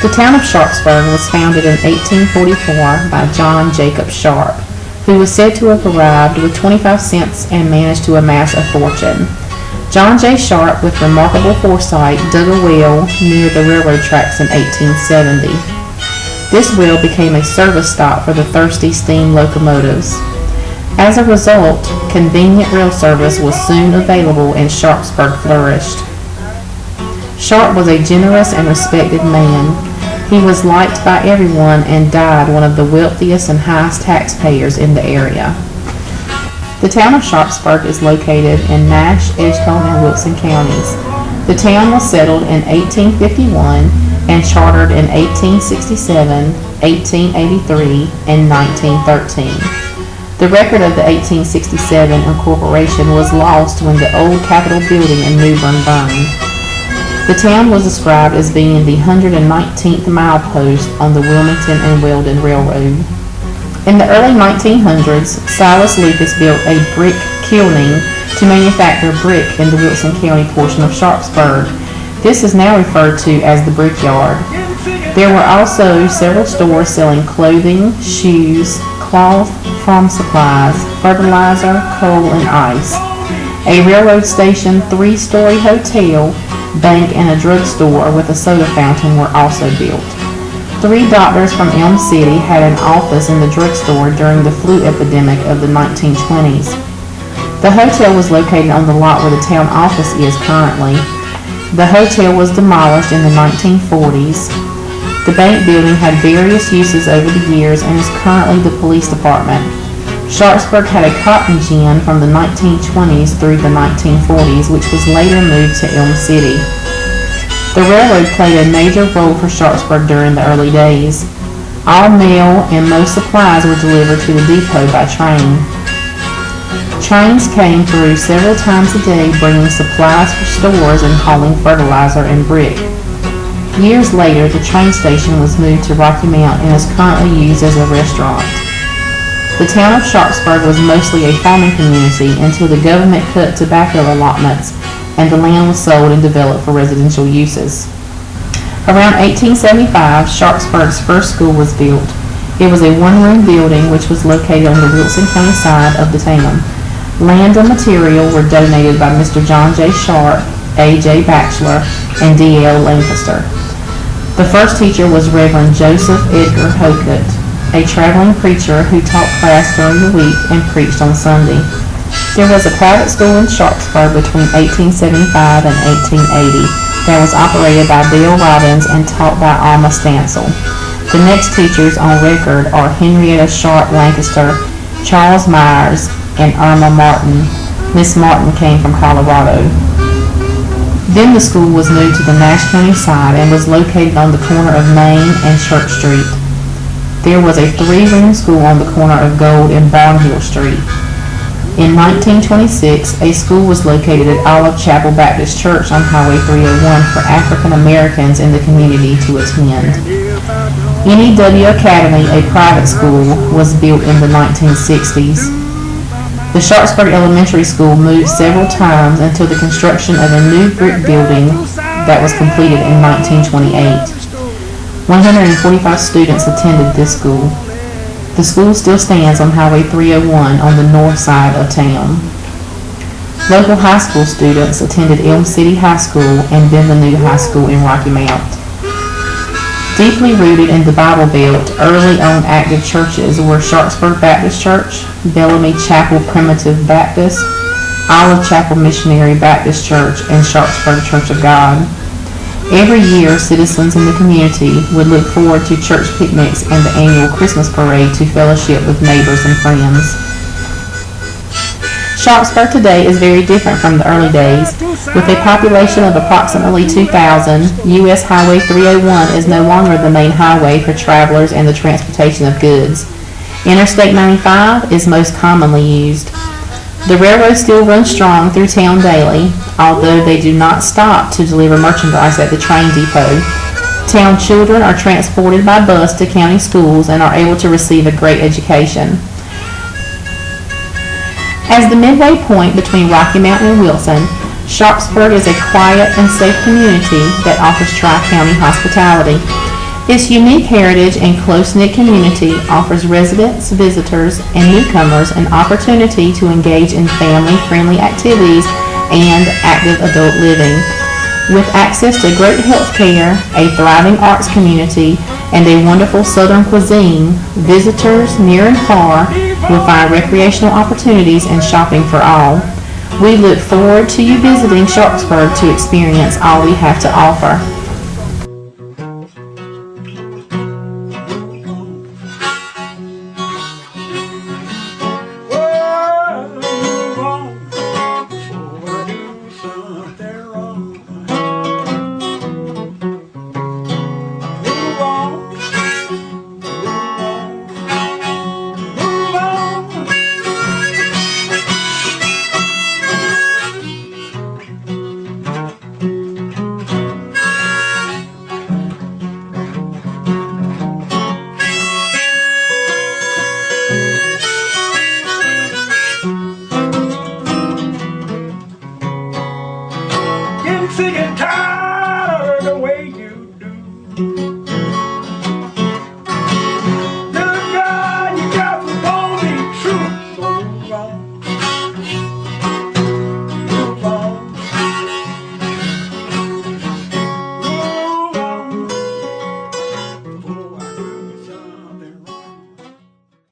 The town of Sharpsburg was founded in 1844 by John Jacob Sharp, who was said to have arrived with 25 cents and managed to amass a fortune. John J. Sharp, with remarkable foresight, dug a well near the railroad tracks in 1870. This well became a service stop for the thirsty steam locomotives. As a result, convenient rail service was soon available and Sharpsburg flourished. Sharp was a generous and respected man. He was liked by everyone and died one of the wealthiest and highest taxpayers in the area. The town of Sharpsburg is located in Nash, Edgecombe, and Wilson counties. The town was settled in 1851 and chartered in 1867, 1883, and 1913. The record of the 1867 incorporation was lost when the old Capitol building in New Bern burned. The town was described as being the 119th milepost on the Wilmington and Weldon Railroad. In the early 1900s, Silas Lucas built a brick kilning to manufacture brick in the Wilson County portion of Sharpsburg. This is now referred to as the Brickyard. There were also several stores selling clothing, shoes, cloth, farm supplies, fertilizer, coal, and ice. A railroad station, 3-story hotel, bank, and a drugstore with a soda fountain were also built. 3 doctors from Elm City had an office in the drugstore during the flu epidemic of the 1920s. The hotel was located on the lot where the town office is currently. The hotel was demolished in the 1940s. The bank building had various uses over the years and is currently the police department. Sharpsburg had a cotton gin from the 1920s through the 1940s, which was later moved to Elm City. The railroad played a major role for Sharpsburg during the early days. All mail and most supplies were delivered to the depot by train. Trains came through several times a day bringing supplies for stores and hauling fertilizer and brick. Years later, the train station was moved to Rocky Mount and is currently used as a restaurant. The town of Sharpsburg was mostly a farming community until the government cut tobacco allotments and the land was sold and developed for residential uses. Around 1875, Sharpsburg's first school was built. It was a 1-room building which was located on the Wilson County side of the town. Land and material were donated by Mr. John J. Sharp, A.J. Batchelor, and D.L. Lancaster. The first teacher was Reverend Joseph Edgar Hokut, a traveling preacher who taught class during the week and preached on Sunday. There was a private school in Sharpsburg between 1875 and 1880 that was operated by Bill Robbins and taught by Alma Stansel. The next teachers on record are Henrietta Sharp Lancaster, Charles Myers, and Irma Martin. Miss Martin came from Colorado. Then the school was moved to the Nash County side and was located on the corner of Main and Church Street. There was a 3-room school on the corner of Gold and Barnhill Street. In 1926, a school was located at Olive Chapel Baptist Church on Highway 301 for African Americans in the community to attend. NEW Academy, a private school, was built in the 1960s. The Sharpsburg Elementary School moved several times until the construction of a new brick building that was completed in 1928. 145 students attended this school. The school still stands on Highway 301 on the north side of town. Local high school students attended Elm City High School and Benvenue High School in Rocky Mount. Deeply rooted in the Bible Belt, early-on active churches were Sharpsburg Baptist Church, Bellamy Chapel Primitive Baptist, Olive Chapel Missionary Baptist Church, and Sharpsburg Church of God. Every year, citizens in the community would look forward to church picnics and the annual Christmas parade to fellowship with neighbors and friends. Sharpsburg today is very different from the early days. With a population of approximately 2,000, U.S. Highway 301 is no longer the main highway for travelers and the transportation of goods. Interstate 95 is most commonly used. The railroad still runs strong through town daily, although they do not stop to deliver merchandise at the train depot. Town children are transported by bus to county schools and are able to receive a great education. As the midway point between Rocky Mount and Wilson, Sharpsburg is a quiet and safe community that offers tri-county hospitality. Its unique heritage and close-knit community offers residents, visitors, and newcomers an opportunity to engage in family-friendly activities and active adult living. With access to great health care, a thriving arts community, and a wonderful southern cuisine, visitors near and far will find recreational opportunities and shopping for all. We look forward to you visiting Sharpsburg to experience all we have to offer. Getting sick and tired of the way you do.